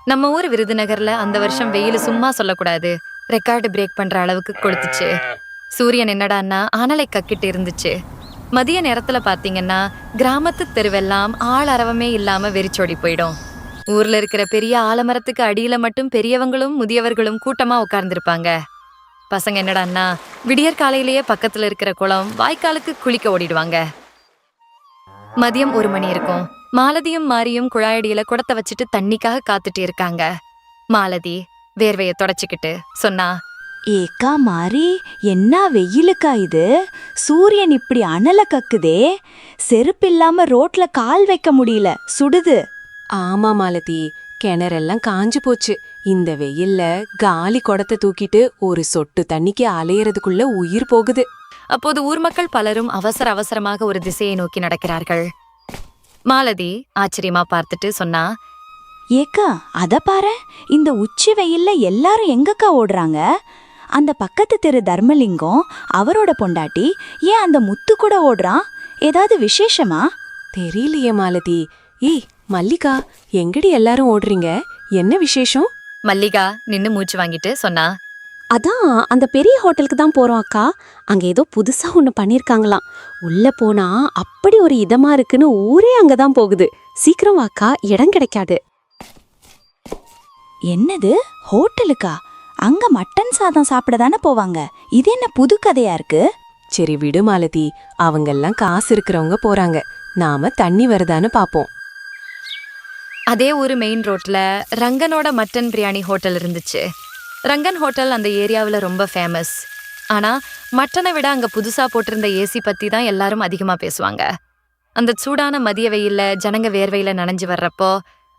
நம்ம ஊர் விருதுநகர்ல அந்த வருஷம் வெயில் சும்மா சொல்லக்கூடாது, ரெக்கார்டு பிரேக் பண்ற அளவுக்கு கொளுத்துச்சு. சூரியன் என்னடான்னா அனலை கக்கிட்டு இருந்துச்சு. மதிய நேரத்துல பாத்தீங்கன்னா கிராமத்து தெருவெல்லாம் ஆள் அரவமே இல்லாம வெறிச்சோடி போயிடும். ஊர்ல இருக்கிற பெரிய ஆலமரத்துக்கு அடியில மட்டும் பெரியவங்களும் முதியவர்களும் கூட்டமா உட்கார்ந்துருப்பாங்க. பசங்க என்னடான்னா விடியற் காலையிலேயே பக்கத்துல இருக்கிற குளம் வாய்க்காலுக்கு குளிக்க ஓடிடுவாங்க. மதியம் 1 மணி இருக்கும். மாலதியும் மாரியும் குழாயடியில குடத்தை வச்சுட்டு தண்ணிக்காக காத்துட்டு இருக்காங்க. மாலதி வேர்வைய தொடச்சுக்கிட்டு சொன்னா, ஏக்கா மாறி, என்ன வெயிலுக்கா இது? சூரியன் இப்படி அனல கக்குதே. செருப்பில்லாம ரோட்ல கால் வைக்க முடியல, சுடுது. ஆமா மாலதி, கிணறெல்லாம் காஞ்சு போச்சு. இந்த வெயில்ல காலி குடத்தை தூக்கிட்டு ஒரு சொட்டு தண்ணிக்கு அலையறதுக்குள்ள உயிர் போகுது. அப்போது ஊர் மக்கள் பலரும் அவசர அவசரமாக ஒரு திசையை நோக்கி நடக்கிறார்கள். மாலதி ஆச்சரியமா பார்த்துட்டு சொன்னா, ஏக்கா அத பாரு, இந்த உச்சி வெயில்ல எல்லாரும் எங்கக்கா ஓடுறாங்க? அந்த பக்கத்து தெரு தர்மலிங்கம் அவரோட பொண்டாட்டி ஏன் அந்த முத்து கூட ஓடுறான்? ஏதாவது விசேஷமா? தெரியலையே மாலதி. ஏய் மல்லிகா, எங்கடி எல்லாரும் ஓடுறீங்க? என்ன விசேஷம்? மல்லிகா நின்னு மூச்சு வாங்கிட்டு சொன்னா, அதான் அந்த பெரிய ஹோட்டலுக்கு தான் போறோம் அக்கா. அங்க ஏதோ புதுசா ஒண்ணு பண்ணிருக்காங்களாம். உள்ள போனா அப்படி ஒரு இதமா இருக்குன்னு ஊரே அங்கதான் போகுது. சீக்கிரம் வாக்கா, இடம் கிடைக்காது. என்னது ஹோட்டலுக்கா? அங்க மட்டன் சாதம் சாப்பிட தானே போவாங்க. இது என்ன புது கதையா இருக்கு? சரி விடு மாலதி, அவங்கெல்லாம் காசு இருக்கிறவங்க போறாங்க. நாம தண்ணி வருதான்னு பாப்போம். அதே ஊரு மெயின் ரோட்ல ரங்கனோட மட்டன் பிரியாணி ஹோட்டல் இருந்துச்சு. ரங்கன் ஹோட்டல் அந்த ஏரியாவில் ரொம்ப ஃபேமஸ். ஆனா மட்டனை விட அங்க புதுசா போட்டிருந்த ஏசி பத்தி தான் எல்லாரும் அதிகமா பேசுவாங்க. அந்த சூடான மதிய வெயில்ல ஜனங்க வேர்வையில நனைஞ்சு வர்றப்போ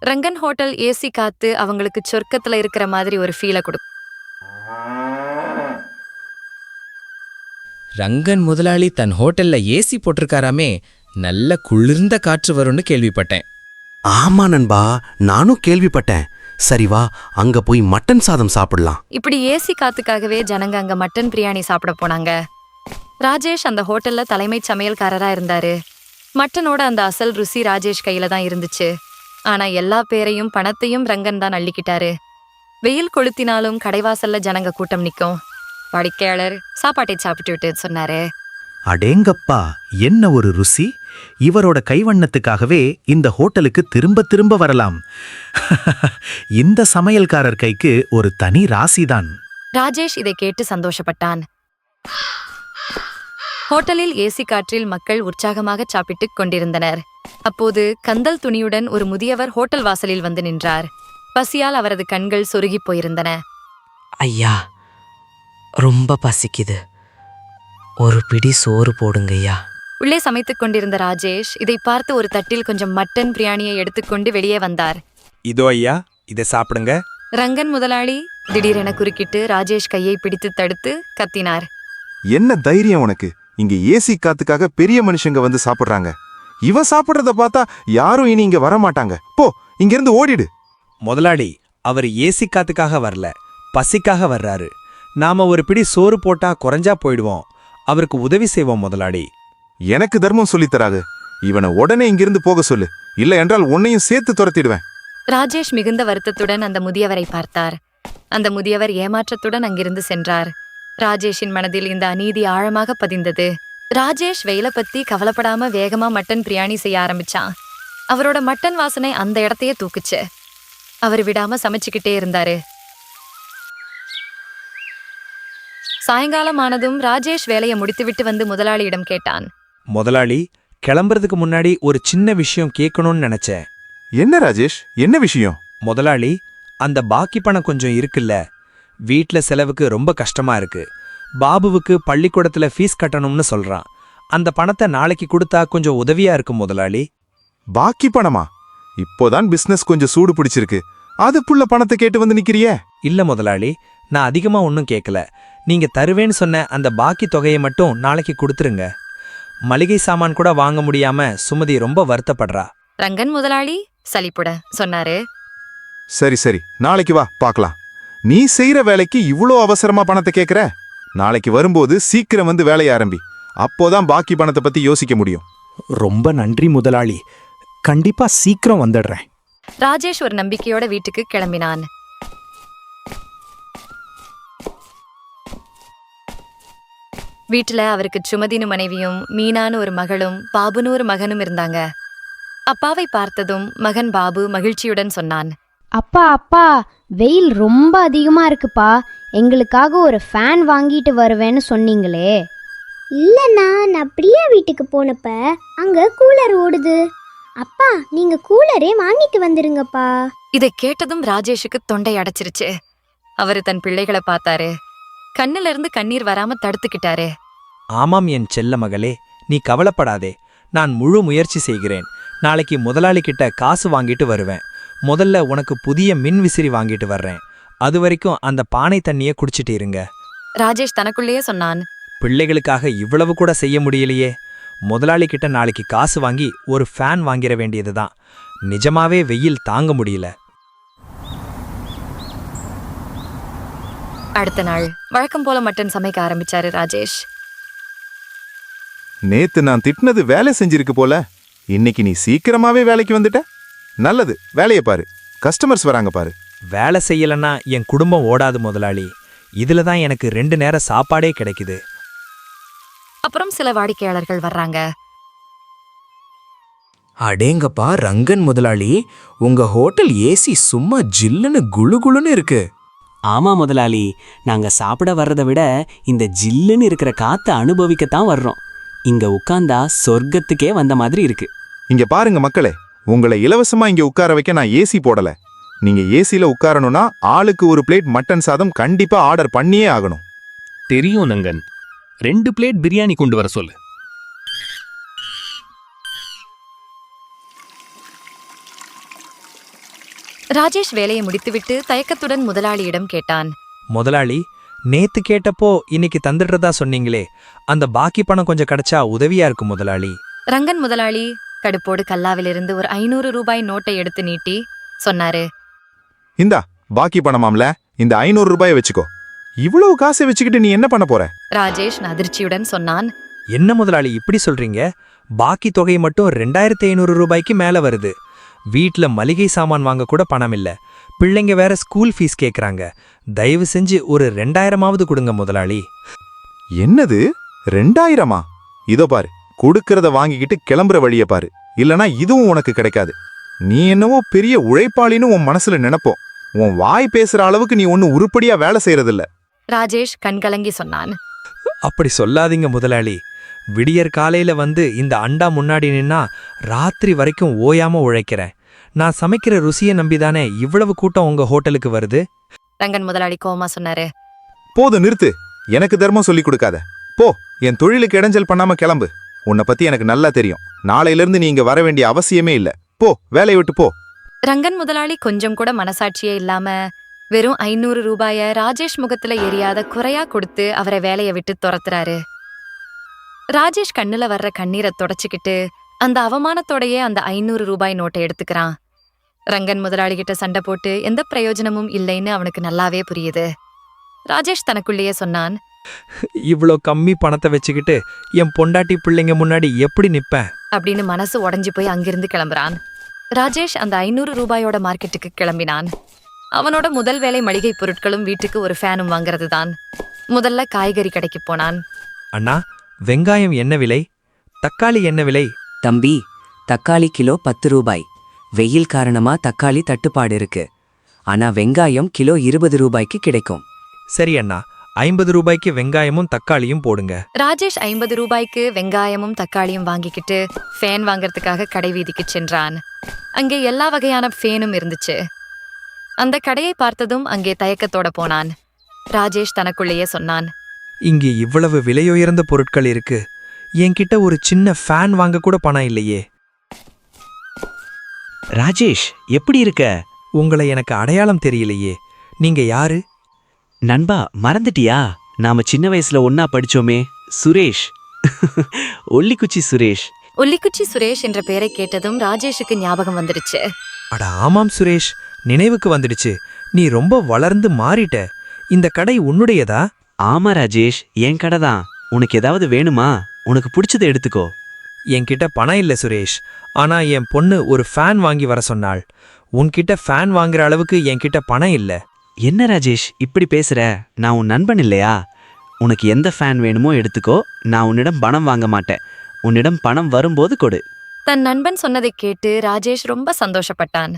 ரங்கன் ஹோட்டல் ஏசி காத்து அவங்களுக்கு சொர்க்கத்துல இருக்கிற மாதிரி ஒரு ஃபீலை கொடுக்கும். ரங்கன் முதலாளி தன் ஹோட்டல்ல ஏசி போட்டிருக்காராமே, நல்ல குளிர்ந்த காற்று வரும்னு கேள்விப்பட்டேன். ஆமா நண்பா, நானும் கேள்விப்பட்டேன். சரி வா, அங்க போய் மட்டன் சாதம் சாப்பிடலாம். இப்படி ஏசி காத்துக்காகவே ஜனங்க அங்க மட்டன் பிரியாணி சாப்பிட போனாங்க. ராஜேஷ் அந்த ஹோட்டல்ல தலைமை சமையல்காரரா இருந்தாரு. மட்டனோட அந்த அசல் ருசி ராஜேஷ் கையில தான் இருந்துச்சு. ஆனா எல்லா பேரையும் பணத்தையும் ரங்கன் தான் அள்ளிக்கிட்டாரு. வெயில் கொளுத்தினாலும் கடைவாசல்ல ஜனங்க கூட்டம் நிக்கும். வாடிக்கையாளர் சாப்பாட்டை சாப்பிட்டு சொன்னாரு, அடேங்கப்பா, என்ன ஒரு ருசி! இவரோட கைவண்ணத்துக்காகவே இந்த ஹோட்டலுக்கு திரும்ப திரும்ப வரலாம். இந்த சமையல்காரர் கைக்கு ஒரு தனி ராசிதான். ராஜேஷ் இதை கேட்டு சந்தோஷப்பட்டான். ஹோட்டலில் ஏசி காற்றில் மக்கள் உற்சாகமாக சாப்பிட்டுக் கொண்டிருந்தனர். அப்போது கந்தல் துணியுடன் ஒரு முதியவர் ஹோட்டல் வாசலில் வந்து நின்றார். பசியால் அவரது கண்கள் சொருகிப் போயிருந்தன. ஐயா, ரொம்ப பசிக்குது, ஒரு பிடி சோறு போடுங்கய்யா. உள்ளே சமைத்துக் கொண்டிருந்த ராஜேஷ் இதை பார்த்து ஒரு தட்டில் கொஞ்சம் மட்டன் பிரியாணியை எடுத்துக்கொண்டு வெளியே வந்தார். இதோ ஐயா, இதை சாப்பிடுங்க. ரங்கன் முதலாளி திடீரென குறுக்கிட்டு ராஜேஷ் கையை பிடித்து தடுத்து கத்தினார். என்ன தைரியம் உனக்கு? இங்க ஏசி காத்துக்காக பெரிய மனுஷங்க வந்து சாப்பிடுறாங்க. இவன் சாப்பிடுறத பார்த்தா யாரும் இனி இங்க வரமாட்டாங்க. போ, இங்க இருந்து ஓடிடு. முதலாளி, அவர் ஏசி காத்துக்காக வரல, பசிக்காக வர்றாரு. நாம ஒரு பிடி சோறு போட்டா குறைஞ்சா போயிடுவோம். அவருக்கு உதவி செய்வோம் முதலாளி. எனக்கு தர்மம் சொல்லித்தராது. இவனை உடனே இங்கிருந்து போக சொல்லு, இல்ல என்றால் உன்னையும் சேர்த்து துரத்திடுவேன். ராஜேஷ் மிகுந்த வருத்தத்துடன் அந்த முதியவரை பார்த்தார். அந்த முதியவர் ஏமாற்றத்துடன் அங்கிருந்து சென்றார். ராஜேஷின் மனதில் இந்த அநீதி ஆழமாக பதிந்தது. ராஜேஷ் வெயில பத்தி கவலைப்படாம வேகமா மட்டன் பிரியாணி செய்ய ஆரம்பிச்சான். அவரோட மட்டன் வாசனை அந்த இடத்தையே தூக்குச்சு. அவர் விடாம சமைச்சுக்கிட்டே இருந்தாரு. சாயங்காலம் ஆனதும் ராஜேஷ் வேலையை முடித்துவிட்டு வந்து முதலாளியிடம் கேட்டான். முதலாளி, கிளம்புறதுக்கு முன்னாடி ஒரு சின்ன விஷயம் கேட்கணும்னு நினைச்சேன். என்ன ராஜேஷ், என்ன விஷயம்? முதலாளி, அந்த பாக்கி பணம் கொஞ்சம் இருக்குல்ல, வீட்ல செலவுக்கு ரொம்ப கஷ்டமா இருக்கு. பாபுவுக்கு பள்ளிக்கூடத்துல ஃபீஸ் கட்டணும்னு சொல்றான். அந்த பணத்தை நாளைக்கு கொடுத்தா கொஞ்சம் உதவியா இருக்கும் முதலாளி. பாக்கி பணமா? இப்போதான் பிசினஸ் கொஞ்சம் சூடு பிடிச்சிருக்கு, அதுக்குள்ள பணத்தை கேட்டு வந்து நிக்கிறியே? இல்ல முதலாளி, நான் அதிகமா ஒன்னும் கேட்கல. நீங்க தருவேன்னு சொன்ன அந்த பாக்கி தொகையை மட்டும் நாளைக்கு கொடுத்துருங்க. மளிகை சாமான் கூட வாங்க முடியாம சுமதி ரொம்ப வருத்தப்படுறா. ரங்கன் முதலாளி சலிப்புட சொன்னாரு. சரி சரி, நாளைக்கு வா பார்க்கலாம். நீ செய்யற வேலைக்கு இவ்வளோ அவசரமா பணத்தை கேட்கற? நாளைக்கு வரும்போது சீக்கிரம் வந்து வேலைய ஆரம்பி. அப்போதான் பாக்கி பணத்தை பத்தி யோசிக்க முடியும். ரொம்ப நன்றி முதலாளி, கண்டிப்பா சீக்கிரம் வந்துடுறேன். ராஜேஷ் ஒரு நம்பிக்கையோட வீட்டுக்கு கிளம்பினான். வீட்டுல அவருக்கு சுமதினு மனைவியும் மீனான்னு ஒரு மகளும் பாபுன்னு ஒரு மகனும் இருந்தாங்க. அப்பாவை பார்த்ததும் மகன் பாபு மகிழ்ச்சியுடன் சொன்னான், அப்பா அப்பா, வெயில் ரொம்ப அதிகமா இருக்குப்பா, எங்களுக்காக ஒரு ஃபேன் வாங்கிட்டு வருவேன்னு சொன்னீங்களே. இல்லைண்ணா, நான் பிரியா வீட்டுக்கு போனப்ப அங்க கூலர் ஓடுது. அப்பா, நீங்க கூலரே வாங்கிட்டு வந்துருங்கப்பா. இதை கேட்டதும் ராஜேஷுக்கு தொண்டை அடைச்சிருச்சு. அவரு தன் பிள்ளைகளை பார்த்தாரு. கண்ணுல இருந்து கண்ணீர் வராம தடுத்துக்கிட்டாரு. ஆமாம் என் செல்ல மகளே, நீ கவலைப்படாதே. நான் முழு முயற்சி செய்கிறேன். நாளைக்கு முதலாளி கிட்ட காசு வாங்கிட்டு வருவேன். முதல்ல உனக்கு புதிய மின் விசிறி வாங்கிட்டு வர்றேன். அது வரைக்கும் அந்த பானை தண்ணியை குடிச்சிட்டு இருங்க. ராஜேஷ் தனக்குள்ளேயே சொன்னான், பிள்ளைகளுக்காக இவ்வளவு கூட செய்ய முடியலையே. முதலாளி கிட்ட நாளைக்கு காசு வாங்கி ஒரு ஃபேன் வாங்கிட வேண்டியதுதான். நிஜமாவே வெயில் தாங்க முடியல. அடுத்த நாள் வழக்கம் போல மட்டன் சமைக்க ஆரம்பிச்சாரு ராஜேஷ். நேத்து நான் திட்டினது வேலை செஞ்சிருக்கு போல. இன்னைக்கு நீ சீக்கிரமாவே வேலைக்கு வந்துட்ட. நல்லது, வேலையை பாரு. கஸ்டமர்ஸ் வராங்க பாரு. வேலை செய்யலன்னா என் குடும்பம் ஓடாது முதலாளி. இதுல தான் எனக்கு 2 நேர சாப்பாடே கிடைக்குது. அப்புறம் சில வாடிக்கையாளர்கள் வர்றாங்க. அடேங்கப்பா ரங்கன் முதலாளி, உங்க ஹோட்டல் ஏசி சும்மா ஜில்லுன்னு குளுகுளுன்னு இருக்கு. ஆமா முதலாளி, நாங்க சாப்பிட வர்றதை விட இந்த ஜில்லுன்னு இருக்கிற காத்தை அனுபவிக்கத்தான் வர்றோம். இங்க உட்கார்ந்தா சொர்க்கத்துக்கே வந்த மாதிரி இருக்கு. இங்க பாருங்க மக்களே, உங்களை இலவசமா இங்க உட்கார வைக்க நான் ஏசி போடல. நீங்க ஏசில உட்காரணும்னா ஆளுக்கு ஒரு பிளேட் மட்டன் சாதம் கண்டிப்பா ஆர்டர் பண்ணியே ஆகணும். தெரியும் நங்கன், 2 பிளேட் பிரியாணி கொண்டு வர சொல்லு. ராஜேஷ் வேலையை முடித்துவிட்டு தயக்கத்துடன் முதலாளியிடம் கேட்டான், முதலாளி, நேத்து கேட்டப்போ இன்னைக்கு தந்துடுறதா சொன்னீங்களே, அந்த பாக்கி பணம் கொஞ்சம் கிடைச்சா உதவியா இருக்கும் முதலாளி. ரங்கன் முதலாளி கடுப்போடு கல்லாவிலிருந்து ஒரு 500 ரூபாய் நோட்டை எடுத்து நீட்டி சொன்னாரு, இந்தா பாக்கி பணமாம்ல, இந்த 500 ரூபாயை வச்சுக்கோ. இவ்வளவு காசை வச்சுக்கிட்டு நீ என்ன பண்ண போற? ராஜேஷ் அதிர்ச்சியுடன் சொன்னான், என்ன முதலாளி இப்படி சொல்றீங்க? பாக்கி தொகை மட்டும் 2500 ரூபாய்க்கு மேல வருது. வீட்ல மளிகை சாமான் வாங்க கூட பணம் இல்ல. பிள்ளைங்க வேற ஸ்கூல் ஃபீஸ் கேக்குறாங்க. தயவு செஞ்சு ஒரு 2000ஆவது கொடுங்க முதலாளி. என்னது 2000-ஆ? இதோ பாரு, கொடுக்கறத வாங்கிக்கிட்டு கிளம்புற வழிய பாரு. இல்லனா இதுவும் உனக்கு கிடைக்காது. நீ என்னவோ பெரிய உழைப்பாளின்னு உன் மனசுல நினைப்போம். உன் வாய் பேசுற அளவுக்கு நீ ஒன்னும் உருப்படியா வேலை செய்யறதில்ல. ராஜேஷ் கண்கலங்கி சொன்னான், அப்படி சொல்லாதீங்க முதலாளி. விடியற் காலையில வந்து இந்த அண்டா முன்னாடி நின்னா ராத்திரி வரைக்கும் ஓயாம உழைக்கிறேன். நான் சமைக்கிற ருசியை நம்பிதானே இவ்வளவு கூட்டம் உங்க ஹோட்டலுக்கு வருது. ரங்கன் முதலாளி கோவமா சொன்னாரு, போதும் நிறுத்து. எனக்கு தர்மம் சொல்லி கொடுக்காத. போ, என் தொழிலுக்கு இடைஞ்சல் பண்ணாம கிளம்பு. உன்னை பத்தி எனக்கு நல்லா தெரியும். நாளையிலிருந்து நீ இங்க வர வேண்டிய அவசியமே இல்ல. போ, வேலையை விட்டு போ. ரங்கன் முதலாளி கொஞ்சம் கூட மனசாட்சியே இல்லாம வெறும் 500 ரூபாய ராஜேஷ் முகத்துல எரியாத குறையா கொடுத்து அவரை வேலையை விட்டு துரத்துறாரு. ராஜேஷ் கண்ணுல வர்ற கண்ணீரை தொடச்சுக்கிட்டு அந்த அவமானத்தோடையே அந்த 500 ரூபாய் நோட்டை எடுத்துக்கிறான். ரங்கன் முதலாளி கிட்ட சண்டை போட்டு எந்த பிரயோஜனமும் இல்லைன்னு அவனுக்கு நல்லாவே புரியுது. ராஜேஷ் தனக்குள்ளேயே சொன்னான், இவ்ளோ கம்மி பணத்தை வச்சுக்கிட்டு என் பொண்டாட்டி பிள்ளைங்க முன்னாடி எப்படி நிப்பேன் அப்படின்னு மனசு உடைஞ்சு போய் அங்கிருந்து கிளம்புறான். ராஜேஷ் அந்த 500 ரூபாயோட மார்க்கெட்டுக்கு கிளம்பினான். அவனோட முதல் வேலை மளிகை பொருட்களும் வீட்டுக்கு ஒரு ஃபேனும் வாங்குறது தான். முதல்ல காய்கறி கடைக்கு போனான். அண்ணா, வெங்காயம் என்ன விலை? தக்காளி என்ன விலை? தம்பி, தக்காளி கிலோ 10 ரூபாய். வெயில் காரணமா தக்காளி தட்டுப்பாடு இருக்கு. ஆனா வெங்காயம் கிலோ 20 ரூபாய்க்கு கிடைக்கும். சரி அண்ணா, 50 ரூபாய்க்கு வெங்காயமும் தக்காளியும் போடுங்க. ராஜேஷ் 50 ரூபாய்க்கு வெங்காயமும் தக்காளியும் வாங்கிக்கிட்டு ஃபேன் வாங்கறதுக்காக கடை வீதிக்கு சென்றான். அங்கே எல்லா வகையான ஃபேனும் இருந்துச்சு. அந்த கடையை பார்த்ததும் அங்கே தயக்கத்தோட போனான். ராஜேஷ் தனக்குள்ளேயே சொன்னான், இங்கே இவ்வளவு விலையுயர்ந்த பொருட்கள் இருக்கு, என்கிட்ட ஒரு சின்ன ஃபேன் வாங்க கூட பணம் இல்லையே. ராஜேஷ், எப்படி இருக்க? உங்களை எனக்கு அடையாளம் தெரியலையே. நீங்க யாரு? நண்பா, மறந்துட்டியா? நாம சின்ன வயசுல ஒன்னா படிச்சோமே, சுரேஷ். ஒல்லிக்குச்சி சுரேஷ். ஒல்லிக்குச்சி சுரேஷ் என்ற பெயரை கேட்டதும் ராஜேஷுக்கு ஞாபகம் வந்துடுச்சு. அட ஆமாம் சுரேஷ், நினைவுக்கு வந்துடுச்சு. நீ ரொம்ப வளர்ந்து மாறிட்ட. இந்த கடை உன்னுடையதா? ஆமா ராஜேஷ், என் கடை தான். உனக்கு ஏதாவது வேணுமா? உனக்கு பிடிச்சதை எடுத்துக்கோ. என்கிட்ட பணம் இல்ல சுரேஷ். ஆனா என் பொண்ணு ஒரு ஃபேன் வாங்கி வர சொன்னாள். உன்கிட்ட ஃபேன் வாங்குற அளவுக்கு என்கிட்ட பணம் இல்ல. என்ன ராஜேஷ் இப்படி பேசுற? நான் உன் நண்பன் இல்லையா? உனக்கு எந்த ஃபேன் வேணுமோ எடுத்துக்கோ. நான் உன்னிடம் பணம் வாங்க மாட்டேன். உன்னிடம் பணம் வரும்போது கொடு. தன் நண்பன் சொன்னதை கேட்டு ராஜேஷ் ரொம்ப சந்தோஷப்பட்டான்.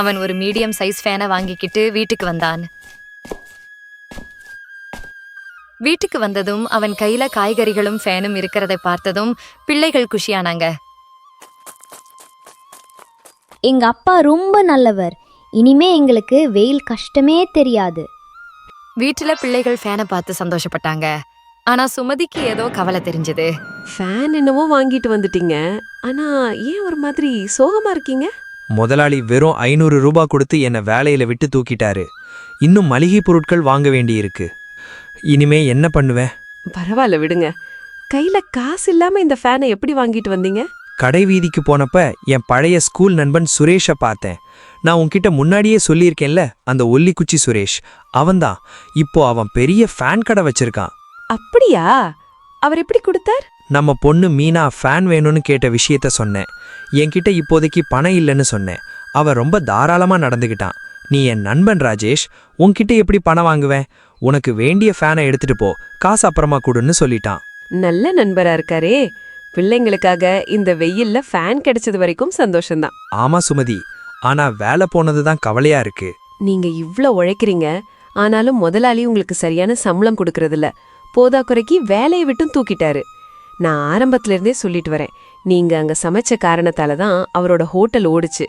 அவன் ஒரு மீடியம் சைஸ் ஃபேனை வாங்கிக்கிட்டு வீட்டுக்கு வந்தான். வீட்டுக்கு வந்ததும் அவன் கையில காய்கறிகளும் ஃபேனும் இருக்கிறதை பார்த்ததும் பிள்ளைகள் குஷியானாங்க. எங்க அப்பா ரொம்ப நல்லவர். இனிமே எங்களுக்கு வெயில் கஷ்டமே தெரியாது. வீட்டுல பிள்ளைகள் ஃபேனை பார்த்து சந்தோஷப்பட்டாங்க. ஆனா சுமதிக்கு ஏதோ கவலை தெரிஞ்சது. ஃபேன் என்னவோ வாங்கிட்டு வந்துட்டீங்க, ஆனா ஏன் ஒரு மாதிரி சோகமா இருக்கீங்க? முதலாளி வெறும் 500 ரூபாய் கொடுத்து என்னை வேலையில விட்டு தூக்கிட்டாரு. இன்னும் மளிகை பொருட்கள் வாங்க வேண்டியிருக்கு. இனிமே என்ன பண்ணுவேன்? பரவாயில்ல விடுங்க. கையில காசு இல்லாம இந்த ஃபேனை எப்படி வாங்கிட்டு வந்தீங்க? கடை வீதிக்கு போனப்ப என் பழைய ஸ்கூல் நண்பன் சுரேஷை பார்த்தேன். நான் உன்கிட்ட முன்னாடியே சொல்லியிருக்கேன்ல, அந்த ஒல்லிக்குச்சி சுரேஷ் அவன்தான். இப்போ அவன் பெரிய ஃபேன் கடை வச்சிருக்கான். அப்படியா? அவர் எப்படி கொடுத்தார்? நம்ம பொண்ணு மீனா ஃபேன் வேணும்னு கேட்ட விஷயத்த சொன்னேன். என்கிட்ட இப்போதைக்கு பணம் இல்லைன்னு சொன்னேன். அவன் ரொம்ப தாராளமா நடந்துகிட்டான். நீ என் நண்பன் ராஜேஷ், உன்கிட்ட எப்படி பணம் வாங்குவேன்? உனக்கு வேண்டிய ஃபேனை எடுத்துட்டு போ, காசு அப்புறமா கொடுன்னு சொல்லிட்டான். நல்ல நண்பரா இருக்காரே. பிள்ளைங்களுக்காக இந்த வெயில்ல ஃபேன் கிடைச்சது வரைக்கும் சந்தோஷம்தான். ஆமா சுமதி, ஆனா வேலை போனதுதான் கவலையா இருக்கு. நீங்க இவ்ளோ உழைக்கிறீங்க, ஆனாலும் முதலாளி உங்களுக்கு சரியான சம்பளம் கொடுக்கறதில்ல. போதாக்குறைக்கு வேலையை விட்டும் தூக்கிட்டாரு. நான் ஆரம்பத்துல இருந்தே சொல்லிட்டு வரேன், நீங்க அங்க சமைச்ச காரணத்தால தான் அவரோட ஹோட்டல் ஓடுச்சு.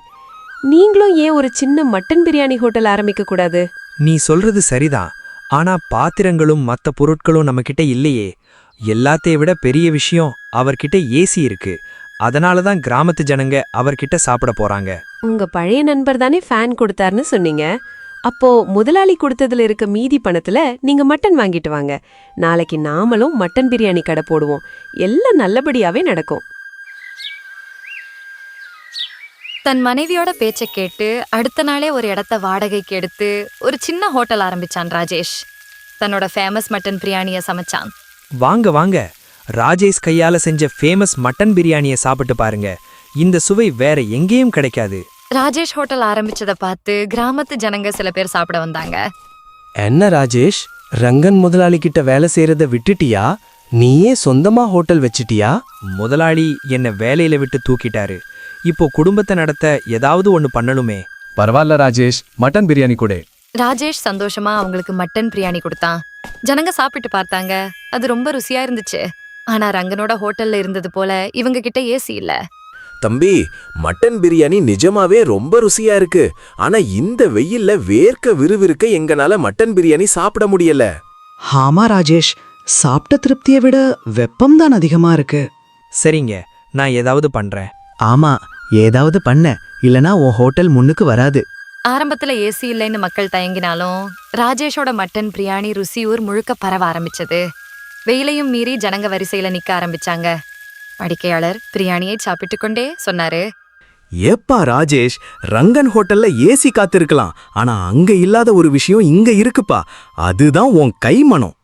நீங்களும் ஏன் ஒரு சின்ன மட்டன் பிரியாணி ஹோட்டல் ஆரம்பிக்க கூடாது? நீ சொல்றது சரிதான், ஆனா பாத்திரங்களும் மத்த பொருட்களும் நம்மகிட்ட இல்லையே. எல்லாத்தையும் விட பெரிய விஷயம், அவர்கிட்ட ஏசி இருக்கு. அதனாலதான் கிராமத்து ஜனங்க அவர்கிட்ட சாப்பிட போறாங்க. உங்க பழைய நண்பர் தானே ஃபேன் கொடுத்தாருன்னு சொன்னீங்க. அப்போ முதலாளி கொடுத்ததுல இருக்க மீதி பணத்துல நீங்க மட்டன் வாங்கிட்டு வாங்க. நாளைக்கு நாமளும் மட்டன் பிரியாணி கடை போடுவோம். எல்லாம் நல்லபடியாவே நடக்கும். தன் மனைவியோட பேச்சை கேட்டு அடுத்த நாளே ஒரு இடத்த வாடகைக்கு எடுத்து ஒரு சின்ன ஹோட்டல் ஆரம்பிச்சான் ராஜேஷ். தன்னோட ஃபேமஸ் மட்டன் பிரியாணியை சமைச்சான். வாங்க வாங்க, ராஜேஷ் கையால செஞ்ச ஃபேமஸ் மட்டன் பிரியாணியை சாப்பிட்டு பாருங்க. இந்த சுவை வேற எங்கேயும் கிடைக்காது. ராஜேஷ் ஹோட்டல் ஆரம்பிச்சதை பார்த்து கிராமத்து ஜனங்க சில பேர் சாப்பிட வந்தாங்க. என்ன ராஜேஷ், ரங்கன் முதலாளி கிட்ட வேலை செய்யறத விட்டுட்டியா? நீயே சொந்தமா ஹோட்டல் வச்சிட்டியா? முதலாளி என்ன வேலையில விட்டு தூக்கிட்டாரு. இப்போ குடும்பத்தை நடத்த ஏதாவது ஒண்ணு பண்ணணுமே. பரவாயில்ல ராஜேஷ், மட்டன் பிரியாணி கொடு. ராஜேஷ் சந்தோஷமா அவங்களுக்கு மட்டன் பிரியாணி கொடுத்தான். ஜனங்க சாப்பிட்டு பார்த்தாங்க. அது ரொம்ப ருசியா இருந்துச்சு. ஆனா ரங்கனோட ஹோட்டல்ல இருந்தது போல இவங்க கிட்ட ஏசி இல்ல. தம்பி, மட்டன் பிரியாணி நிஜமாவே ரொம்ப ருசியா இருக்கு. ஆனா இந்த வெயில்ல வேர்க்க விறுவிறுக்க எங்கனால மட்டன் பிரியாணி சாப்பிட முடியல. ஆமா ராஜேஷ், சாப்பிட்ட திருப்தியை விட வெப்பம் தான் அதிகமா இருக்கு. சரிங்க, நான் ஏதாவது பண்றேன். ஆமா, ஏதாவது பண்ண, இல்லனா உன் ஹோட்டல் முன்னுக்கு வராது. ஆரம்பத்துல ஏசி இல்லைன்னு மக்கள் தயங்கினாலும் ராஜேஷோட மட்டன் பிரியாணி ருசி ஊர் முழுக்க பரவ ஆரம்பிச்சது. வெயிலையும் மீறி ஜனங்க வரிசையில நிக்க ஆரம்பிச்சாங்க. வாடிக்கையாளர் பிரியாணியை சாப்பிட்டு கொண்டே சொன்னாரு, ஏப்பா ராஜேஷ், ரங்கன் ஹோட்டல்ல ஏசி காத்திருக்கலாம், ஆனா அங்க இல்லாத ஒரு விஷயம் இங்க இருக்குப்பா. அதுதான் உன் கைமணம்.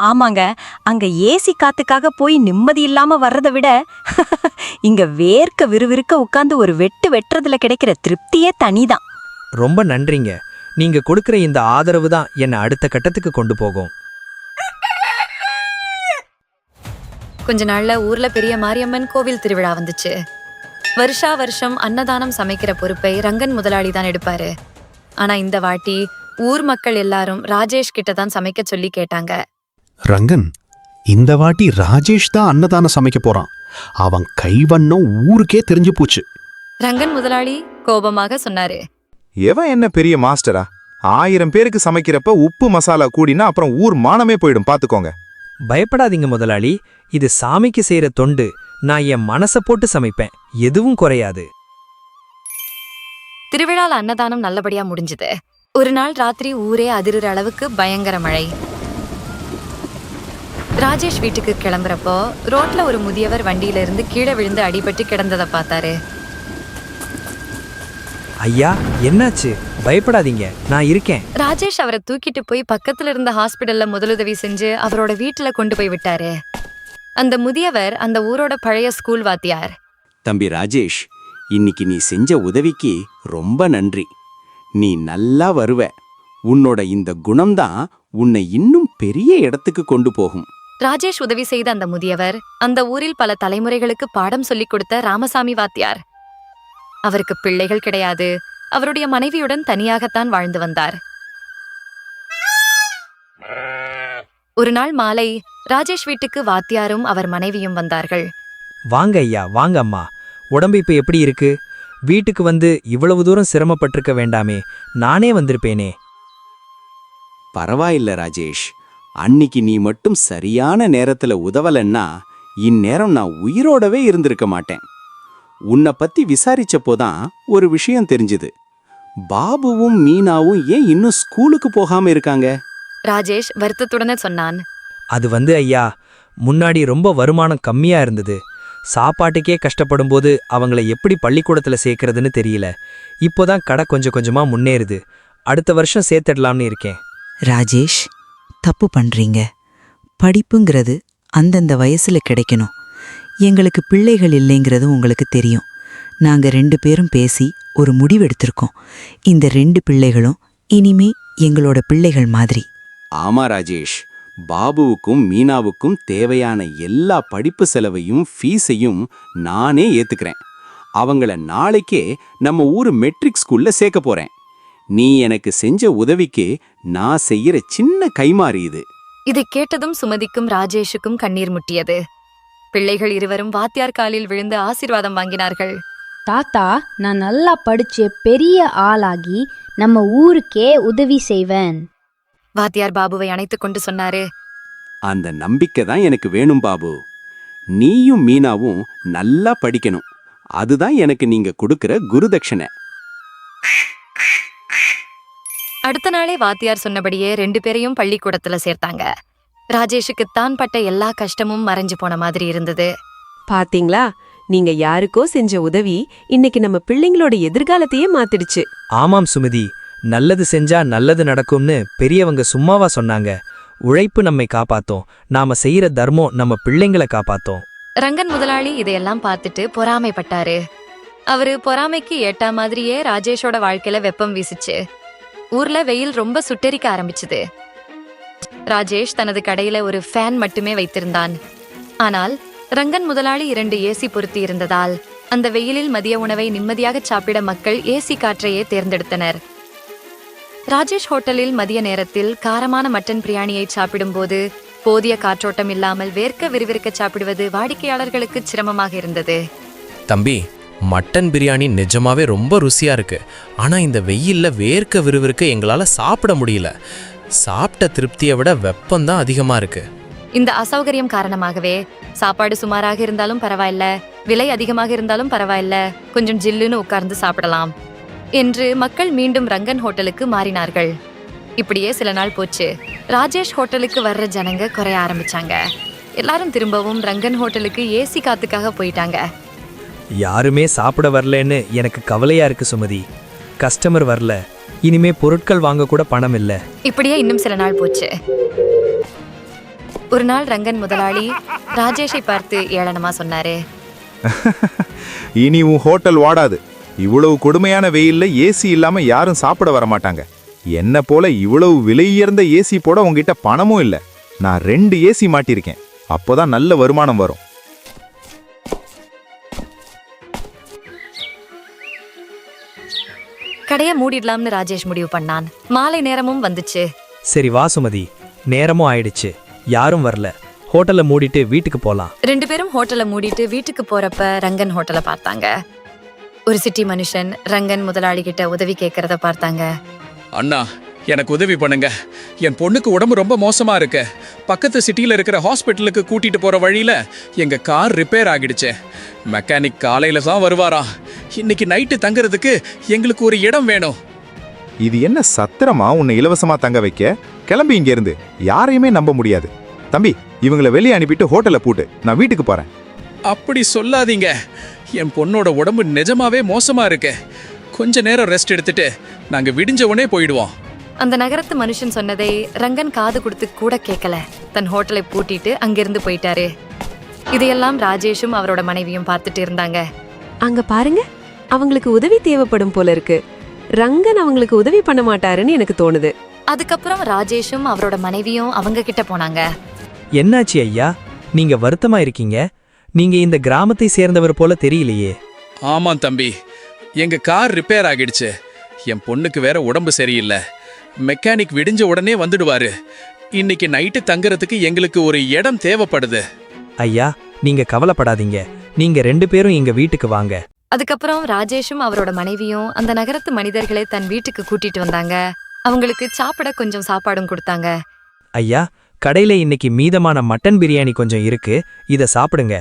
ஆமாங்க, அங்க ஏசி காத்துக்காக போய் நிம்மதி இல்லாம வர்றதை விட இங்க வேர்க்க விறுவிறுக்க உட்கார்ந்து ஒரு வெட்டு வெட்டுறதுல கிடைக்கிற திருப்தியே தனிதான். ரொம்ப நன்றிங்க. நீங்க கொடுக்கிற இந்த ஆதரவு தான் என்னை அடுத்த கட்டத்துக்கு கொண்டு போகும். கொஞ்ச நாள்ல ஊர்ல பெரிய மாரியம்மன் கோவில் திருவிழா வந்துச்சு. வருஷா வருஷம் அன்னதானம் சமைக்கிற பொறுப்பை ரங்கன் முதலாளி தான் எடுப்பாரு. ஆனா இந்த வாட்டி ஊர் மக்கள் எல்லாரும் ராஜேஷ் கிட்ட தான் சமைக்க சொல்லி கேட்டாங்க. ரங்கன், இந்த வாட்டி ராஜேஷ் தான் அன்னதானம் சமைக்க போறான். அவன் கைவண்ணம் ஊருக்கே தெரிஞ்சு போச்சு. ரங்கன் முதலாளி கோபமாக சொன்னாரு, எவன் என்ன பெரிய மாஸ்டரா? 1000 பேருக்கு சமைக்கிறப்ப உப்பு மசாலா கூடினா அப்புறம் ஊர் மானமே போயிடும், பாத்துக்கோங்க. பயப்படாதீங்க முதலாளி, இது சாமிக்கு செய்யற தொண்டு. நான் என் மனசை போட்டு சமைப்பேன், எதுவும் குறையாது. திருவிழால அன்னதானம் நல்லபடியா முடிஞ்சது. ஒரு நாள் ராத்திரி ஊரே அதிருற அளவுக்கு பயங்கர மழை. ராஜேஷ் வீட்டுக்கு கிளம்புறப்போ ரோட்ல ஒரு முதியவர் வண்டியில இருந்து கீழே விழுந்து அடிபட்டு கிடந்ததை பார்த்தாரு. ஐயா, என்னாச்சு? பயப்படாதீங்க, நான் இருக்கேன். ராஜேஷ் அவரை தூக்கிட்டு போய் பக்கத்துல இருந்த ஹாஸ்பிடல்ல முதலுதவி செஞ்சு அவரோட வீட்டுல கொண்டு போய் விட்டாரு. அந்த முதியவர் அந்த ஊரோட பழைய ஸ்கூல் வாத்தியார். தம்பி ராஜேஷ், இன்னைக்கு நீ செஞ்ச உதவிக்கு ரொம்ப நன்றி. நீ நல்லா வருவ. உன்னோட இந்த குணம்தான் உன்னை இன்னும் பெரிய இடத்துக்கு கொண்டு போகும். ராஜேஷ் உதவி செய்த அந்த முதியவர் அந்த ஊரில் பல தலைமுறைகளுக்கு பாடம் சொல்லிக் கொடுத்த ராமசாமி வாத்தியார். அவருக்கு பிள்ளைகள் கிடையாது. அவருடைய மனைவியுடன் தனியாகத்தான் வாழ்ந்து வந்தார். ஒரு நாள் மாலை ராஜேஷ் வீட்டுக்கு வாத்தியாரும் அவர் மனைவியும் வந்தார்கள். வாங்க ஐயா, வாங்க அம்மா. உடம்பு இப்ப எப்படி இருக்கு? வீட்டுக்கு வந்து இவ்வளவு தூரம் சிரமப்பட்டிருக்க வேண்டாமே, நானே வந்திருப்பேனே. பரவாயில்ல ராஜேஷ், அன்னிக்கு நீ மட்டும் சரியான நேரத்துல உதவலன்னா இந்நேரம் நான் உயிரோடவே இருந்திருக்க மாட்டேன். உன்னை பத்தி விசாரிச்சப்போதான் ஒரு விஷயம் தெரிஞ்சுது. பாபுவும் மீனாவும் ஏன் இன்னும் ஸ்கூலுக்கு போகாம இருக்காங்க? ராஜேஷ் வருத்தத்துடனே சொன்னான். அது வந்து ஐயா, முன்னாடி ரொம்ப வருமானம் கம்மியா இருந்தது. சாப்பாட்டுக்கே கஷ்டப்படும் போது அவங்கள எப்படி பள்ளிக்கூடத்துல சேர்க்கறதுன்னு தெரியல. இப்போதான் கடை கொஞ்சம் கொஞ்சமா முன்னேறுது. அடுத்த வருஷம் சேர்த்துடலாம்னு இருக்கேன். ராஜேஷ், தப்பு பண்றீங்க. படிப்புங்கிறது அந்தந்த வயசுல கிடைக்கணும். எங்களுக்கு பிள்ளைகள் இல்லைங்கிறது உங்களுக்கு தெரியும். நாங்க 2 பேரும் பேசி ஒரு முடிவெடுத்திருக்கோம். இந்த 2 பிள்ளைகளும் இனிமே எங்களோட பிள்ளைகள் மாதிரி. ஆமா ராஜேஷ், பாபுவுக்கும் மீனாவுக்கும் தேவையான எல்லா படிப்பு செலவையும் ஃபீஸையும் நானே ஏத்துக்கிறேன். அவங்கள நாளைக்கே நம்ம ஊரு மெட்ரிக் ஸ்கூல்ல சேர்க்க போறேன். நீ எனக்கு செஞ்ச உதவிக்கு நான் செய்யற சின்ன கைமாறு இது. இதை கேட்டதும் சுமதிக்கும் ராஜேஷுக்கும் கண்ணீர் முட்டியது. பிள்ளைகள் இருவரும் வாத்தியார் காலில் விழுந்து ஆசீர்வாதம் வாங்கினார்கள். தாத்தா, நான் நல்லா படிச்சு பெரிய ஆளாகி நம்ம ஊருக்கே உதவி செய்வேன். வாத்தியார் பாபுவை அணைத்துக் கொண்டு சொன்னாரு. அந்த நம்பிக்கை தான் எனக்கு வேணும் பாபு. நீயும் மீனாவும் நல்லா படிக்கணும். அதுதான் எனக்கு நீங்க கொடுக்கிற குருதட்சணை. அடுத்த நாளே வாத்தியார் சொன்னபடியே 2 பேரையும் பள்ளிக்கூடத்துல சேர்த்தாங்க. ராஜேஷுக்கு தான் பட்ட எல்லா கஷ்டமும் மறைஞ்சு போன மாதிரி இருந்தது. பாத்தீங்களா, நீங்க யாருக்கோ செஞ்ச உதவி இன்னைக்கு நம்ம பிள்ளைங்களோட எதிர்காலத்தையே மாத்திடுச்சு. ஆமாம் சுமதி, நல்லது செஞ்சா நல்லது நடக்கும்னு பெரியவங்க சும்மாவா சொன்னாங்க? உழைப்பு நம்மை காப்பாத்தோம். நாம செய்யற தர்மம் நம்ம பிள்ளைங்களை காப்பாத்தோம். ரங்கன் முதலாளி இதையெல்லாம் பார்த்துட்டு பொறாமைப்பட்டாரு. அவரு பொறாமைக்கு ஏட்டா மாதிரியே ராஜேஷோட வாழ்க்கையில வெப்பம் வீசிச்சு. ஊர்ல வெயில் ரொம்ப சுட்டெரிக்க ஆரம்பிச்சுது. ராஜேஷ் தனது கடையில ஒரு ஃபேன் மட்டுமே வைத்திருந்தான். ஆனால் ரங்கன் முதலாளி 2 ஏசி பொருத்தி இருந்ததால் அந்த வெயிலில் மதிய உணவை நிம்மதியாக சாப்பிட மக்கள் ஏசி காற்றையே தேர்ந்தெடுத்தனர். ராஜேஷ் ஹோட்டலில் மதிய நேரத்தில் காரமான மட்டன் பிரியாணியை சாப்பிடும்போது போதிய காற்றோட்டம் இல்லாமல் வேர்க்க விறுவிறுக்க சாப்பிடுவது வாடிக்கையாளர்களுக்கு சிரமமாக இருந்தது. தம்பி, மட்டன் பிரியாணி நிஜமாவே ரொம்ப ருசியா இருக்கு. ஆனா இந்த வெயில்ல வேர்க்க விறுவிறுக்க எங்களால சாப்பிட முடியல. சாப்பிட்ட திருப்தியை விட வெப்பம்தான் அதிகமா இருக்கு. இந்த அசௌகரியம் காரணமாகவே சாப்பாடு சுமாராக இருந்தாலும் பரவாயில்ல, விலை அதிகமாக இருந்தாலும் பரவாயில்ல, கொஞ்சம் ஜில்லுன்னு உட்கார்ந்து சாப்பிடலாம் என்று மக்கள் மீண்டும் ரங்கன் ஹோட்டலுக்கு மாறினார்கள். இப்படியே சில நாள் போச்சு. ராஜேஷ் ஹோட்டலுக்கு வர்ற ஜனங்க குறைய ஆரம்பிச்சாங்க. எல்லாரும் திரும்பவும் ரங்கன் ஹோட்டலுக்கு ஏசி காத்துக்காக போயிட்டாங்க. யாருமே சாப்பிட வரலன்னு எனக்கு கவலையா இருக்கு சுமதி. கஸ்டமர் வரல, இனிமே பொருட்கள் வாங்க கூட பணம் இல்ல. இப்படியே இன்னும் சில நாள் போச்சு. ஒரு நாள் ரங்கன் முதலாளி ராஜேஷை பார்த்து ஏளனமா சொன்னாரு. இனி உன் ஹோட்டல் வாடாது. இவ்வளவு கொடுமையான வெயில்ல ஏசி இல்லாம யாரும் சாப்பிட வர மாட்டாங்க. என்ன போல இவ்வளவு விலையுயர்ந்த ஏசி போட உங்ககிட்ட பணமும் இல்ல. நான் 2 ஏசி மாட்டிருக்கேன். அப்போதான் நல்ல வருமானம் வரும். கடைய மூடிடலாம்னு ராஜேஷ் முடிவு பண்ணான். மாலை நேரமும் வந்துச்சு. சரி வா சுமதி, நேரமும் ஆயிடுச்சு. யாரும் வரல. ஹோட்டலை மூடிட்டு வீட்டுக்கு போலாம். 2 பேரும் ஹோட்டலை மூடிட்டு வீட்டுக்கு போறப்ப ரங்கன் ஹோட்டலை பார்த்தாங்க. ஒரு சிட்டி மனுஷன் ரங்கன் முதலாளி கிட்ட உதவி கேட்கறத பார்த்தாங்க. அண்ணா, எனக்கு உதவி பண்ணுங்க. என் பொண்ணுக்கு உடம்பு ரொம்ப மோசமா இருக்கு. பக்கத்து சிட்டியில இருக்கிற ஹாஸ்பிட்டலுக்கு கூட்டிட்டு போற வழியில எங்க கார் ரிப்பேர் ஆகிடுச்சு. மெக்கானிக் காலையில தான் வருவாரா. இன்னைக்கு நைட்டு தங்குறதுக்கு எங்களுக்கு ஒரு இடம் வேணும். இது என்ன சத்திரமா உன்னை இலவசமா தங்க வைக்க? கிளம்பி இங்க இருந்து. யாரையுமே நம்ப முடியாது. தம்பி, இவங்களை வெளியே அனுப்பிட்டு ஹோட்டலை பூட்டு. நான் வீட்டுக்கு போறேன். அப்படி சொல்லாதீங்க. என் பொண்ணோட உடம்பு நிஜமாவே மோசமா இருக்கு. கொஞ்ச நேரம் ரெஸ்ட் எடுத்துட்டு நாங்க விடிஞ்ச உடனே போயிடுவோம். அந்த நகரத்து மனுஷன் சொன்னதை ரங்கன் காது கொடுத்து கூட கேட்கல. தன் ஹோட்டலை பூட்டிட்டு அங்கிருந்து போயிட்டாரு. இதையெல்லாம் ராஜேஷும் அவரோட மனைவியும் பார்த்துட்டு இருந்தாங்க. அங்க பாருங்க, அவங்களுக்கு உதவி தேவைப்படும் போல இருக்கு. ரங்கன் அவங்களுக்கு உதவி பண்ண மாட்டாருன்னு எனக்கு தோணுது. அதுக்கப்புறம் ராஜேஷும் அவரோட மனைவியும் அவங்க கிட்ட போனாங்க. என்னாச்சு ஐயா, நீங்க வருத்தமா இருக்கீங்க? நீங்க இந்த கிராமத்தை சேர்ந்தவர் போல தெரியலையே. ஆமாம் தம்பி, எங்க கார் ரிப்பேர் ஆகிடுச்சு. என் பொண்ணுக்கு வேற உடம்பு சரியில்லை. மெக்கானிக் விடிஞ்ச உடனே வந்துடுவாரு. இன்னைக்கு நைட்டு தங்குறதுக்கு எங்களுக்கு ஒரு இடம் தேவைப்படுது. ஐயா, நீங்க கவலைப்படாதீங்க. நீங்க 2 பேரும் எங்க வீட்டுக்கு வாங்க. அதுக்கப்புறம் ராஜேஷும் அவரோட மனைவியும் அந்த நகரத்து மனிதர்களை தன் வீட்டுக்கு கூட்டிட்டு வந்தாங்க. அவங்களுக்கு சாப்பிட கொஞ்சம் சாப்பாடும் கொடுத்தாங்க. ஐயா, கடையில இன்னைக்கு மீதமான மட்டன் பிரியாணி கொஞ்சம் இருக்கு, இத சாப்பிடுங்க.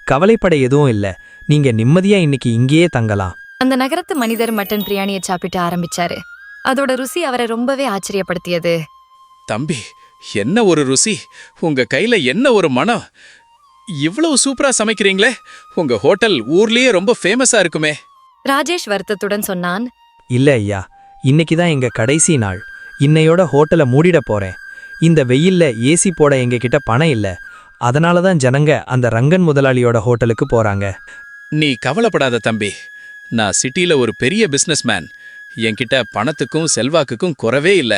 கவலைப்பட எதுவும் இல்ல. நீங்க நிம்மதியா இன்னைக்கு இங்கேயே தங்கலாம். அந்த நகரத்து மனிதர் மட்டன் பிரியாணியை சாப்பிட்டு ஆரம்பிச்சாரு. அதோட ருசி அவரை ரொம்பவே ஆச்சரியப்படுத்தியது. தம்பி, என்ன ஒரு ருசி! உங்க கையில என்ன ஒரு மனம்! இவ்வளவு சூப்பரா சமைக்கிறீங்களே! உங்க ஹோட்டல் ஊர்லயே ரொம்ப ஃபேமஸா இருக்குமே. ராஜேஷ் வருத்தத்துடன் சொன்னான். இல்ல ஐயா, இன்னைக்கு தான் எங்க கடைசி நாள். இன்னையோட ஹோட்டலை மூடிட போறேன். இந்த வெயில்ல ஏசி போட எங்க கிட்ட பணம் இல்ல. அதனால தான் ஜனங்க அந்த ரங்கன் முதலாளியோட ஹோட்டலுக்கு போறாங்க. நீ கவலைப்படாத தம்பி. நான் சிட்டில ஒரு பெரிய பிசினஸ்மேன். என்கிட்ட பணத்துக்கும் செல்வாக்குக்கும் குறவே இல்ல.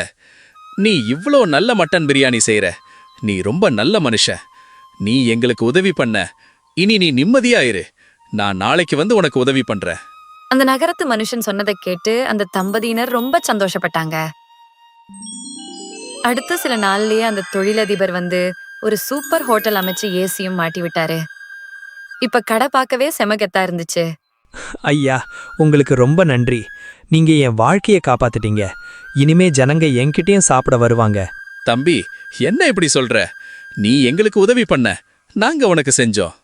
நீ இவ்ளோ நல்ல மட்டன் பிரியாணி செய்யற. நீ ரொம்ப நல்ல மனுஷன். நீ எங்களுக்கு உதவி பண்ண. இனி நீ நிம்மதியா இரு. நான் நாளைக்கு வந்து உனக்கு உதவி பண்றேன். அந்த நகரத்து மனுஷன் சொன்னதை கேட்டு அந்த தம்பதியினர் ரொம்ப சந்தோஷப்பட்டாங்க. அடுத்த சில நாள்லயே அந்த தொழிலதிபர் வந்து ஒரு சூப்பர் ஹோட்டல் அமைச்சு ஏசியும் மாட்டி விட்டாரு. இப்ப கடை பார்க்கவே செமகெத்தா இருந்துச்சு. ஐயா, உங்களுக்கு ரொம்ப நன்றி. நீங்க என் வாழ்க்கையை காப்பாத்திட்டீங்க. இனிமே ஜனங்க என்கிட்டயும் சாப்பிட வருவாங்க. தம்பி, என்ன இப்படி சொல்ற? நீ எங்களுக்கு உதவி பண்ண, நாங்க உனக்கு செஞ்சோம்.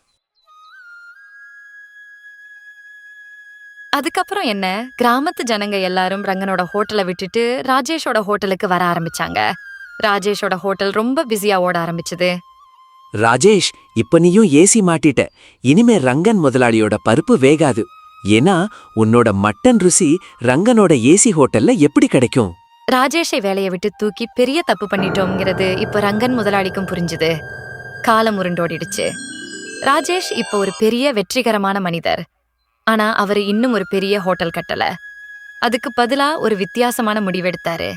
அதுக்கப்புறம் என்ன, கிராமத்து ஜனங்க எல்லாரும் ரங்கனோட ஹோட்டலை விட்டுட்டு ராஜேஷோட ஹோட்டலுக்கு வர ஆரம்பிச்சாங்க. ராஜேஷோட ஹோட்டல் ரொம்ப பிஸியா ஓட ஆரம்பிச்சது. ராஜேஷ், இப்ப நீயும் ஏசி மாட்டிட்ட. இனிமே ரங்கன் முதலாளியோட பருப்பு வேகாது. ஏன்னா உன்னோட மட்டன் ருசி ரங்கனோட ஏசி ஹோட்டல்ல எப்படி கிடைக்கும்? ராஜேஷை வேலையை விட்டு தூக்கி பெரிய தப்பு பண்ணிட்டோம்ங்கிறது இப்ப ரங்கன் முதலாளிக்கும் புரிஞ்சுது. காலம் உருண்டோடிடுச்சு. ராஜேஷ் இப்ப ஒரு பெரிய வெற்றிகரமான மனிதர். ஆனா அவரு இன்னும் ஒரு பெரிய ஹோட்டல் கட்டல. அதுக்கு பதிலா ஒரு வித்தியாசமான முடிவெடுத்தாரு.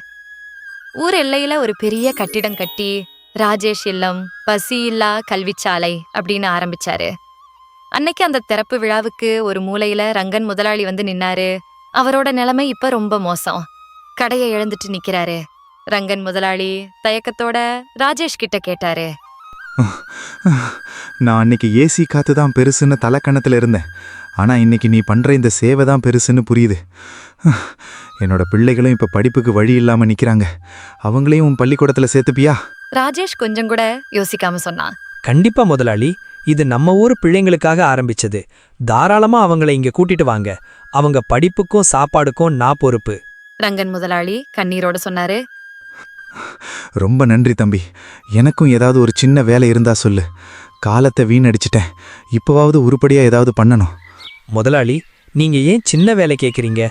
ஊர் எல்லையில ஒரு பெரிய கட்டிடம் கட்டி ராஜேஷ் இல்லம், பசி இல்லா கல்விச்சாலை அப்படின்னு ஆரம்பிச்சாரு. அன்னைக்கு அந்த திறப்பு விழாவுக்கு ஒரு மூலையில ரங்கன் முதலாளி வந்து நின்னாரு. அவரோட நிலைமை இப்ப ரொம்ப மோசம். கடையை இழந்துட்டு நிக்கிறாரு. ரங்கன் முதலாளி தயக்கத்தோட ராஜேஷ் கிட்ட கேட்டாரு. நான் அன்னைக்கு ஏசி காத்து தான் பெருசுன்னு தலைக்கணத்துல இருந்தேன். ஆனா இன்னைக்கு நீ பண்ற இந்த சேவை தான் பெருசுன்னு புரியுது. என்னோட பிள்ளைகளும் இப்ப படிப்புக்கு வழி இல்லாம நிக்கிறாங்க. அவங்களையும் உன் பள்ளிக்கூடத்துல சேர்த்துப்பியா? ராஜேஷ் கொஞ்சம் கூட யோசிக்காம சொன்னான். கண்டிப்பா முதலாளி, இது நம்ம ஊர் பிள்ளைங்களுக்காக ஆரம்பிச்சது. தாராளமா அவங்களை இங்க கூட்டிட்டு வாங்க. அவங்க படிப்புக்கும் சாப்பாடுக்கும் நான் பொறுப்பு. ரங்கன் முதலாளி கண்ணீரோட சொன்னாரு. ரொம்ப நன்றி தம்பி. எனக்கும் ஏதாவது ஒரு சின்ன வேலை இருந்தா சொல்லு. காலத்தை வீணடிச்சிட்டேன். இப்போவாவது உருப்படியா ஏதாவது பண்ணணும். முதலாளி, நீங்க ஏன் சின்ன வேலை கேட்குறீங்க?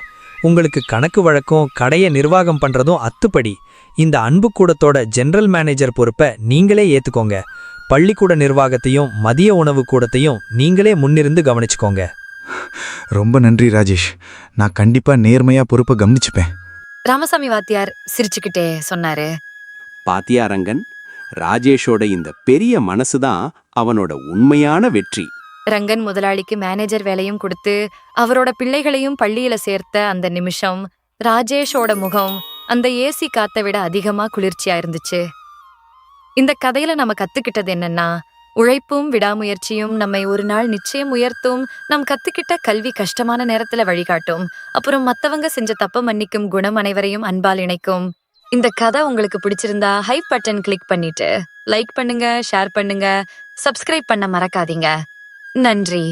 உங்களுக்கு கணக்கு வழக்கம், கடையை நிர்வாகம் பண்றதும் அத்துப்படி. இந்த அன்பு கூடத்தோட ஜெனரல் மேனேஜர் பொறுப்பை நீங்களே ஏத்துக்கோங்க. பள்ளிக்கூட நிர்வாகத்தையும் மதிய உணவு கூடத்தையும் நீங்களே முன்னிருந்து கவனிச்சுக்கோங்க. ரொம்ப நன்றி ராஜேஷ். நான் கண்டிப்பா நேர்மையா பொறுப்பை கவனிச்சுப்பேன். ராமசாமி வாத்தியார் சிரிச்சுக்கிட்டே சொன்னாரு. பாத்தியா ரங்கன், ராஜேஷோட இந்த பெரிய மனசுதான் அவனோட உண்மையான வெற்றி. ரங்கன் முதலாளிக்கு மேனேஜர் வேலையும் கொடுத்து அவரோட பிள்ளைகளையும் பள்ளியில சேர்த்த அந்த நிமிஷம் ராஜேஷோட முகம் அந்த ஏசி காத்தை விட அதிகமா குளிர்ச்சியா இருந்துச்சு. இந்த கதையில நம்ம கத்துக்கிட்டது என்னன்னா, உழைப்பும் விடாமுயற்சியும் நம்மை ஒரு நாள் நிச்சயம் உயர்த்தும். நாம் கத்துக்கிட்ட கல்வி கஷ்டமான நேரத்துல வழிகாட்டும். அப்புறம் மத்தவங்க செஞ்ச தப்ப மன்னிக்கும் குணம் அனைவரையும் அன்பால் இணைக்கும். இந்த கதை உங்களுக்கு பிடிச்சிருந்தா ஹைப் பட்டன் கிளிக் பண்ணிட்டு லைக் பண்ணுங்க, ஷேர் பண்ணுங்க, சப்ஸ்கிரைப் பண்ண மறக்காதீங்க. நன்றி,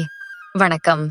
வணக்கம்.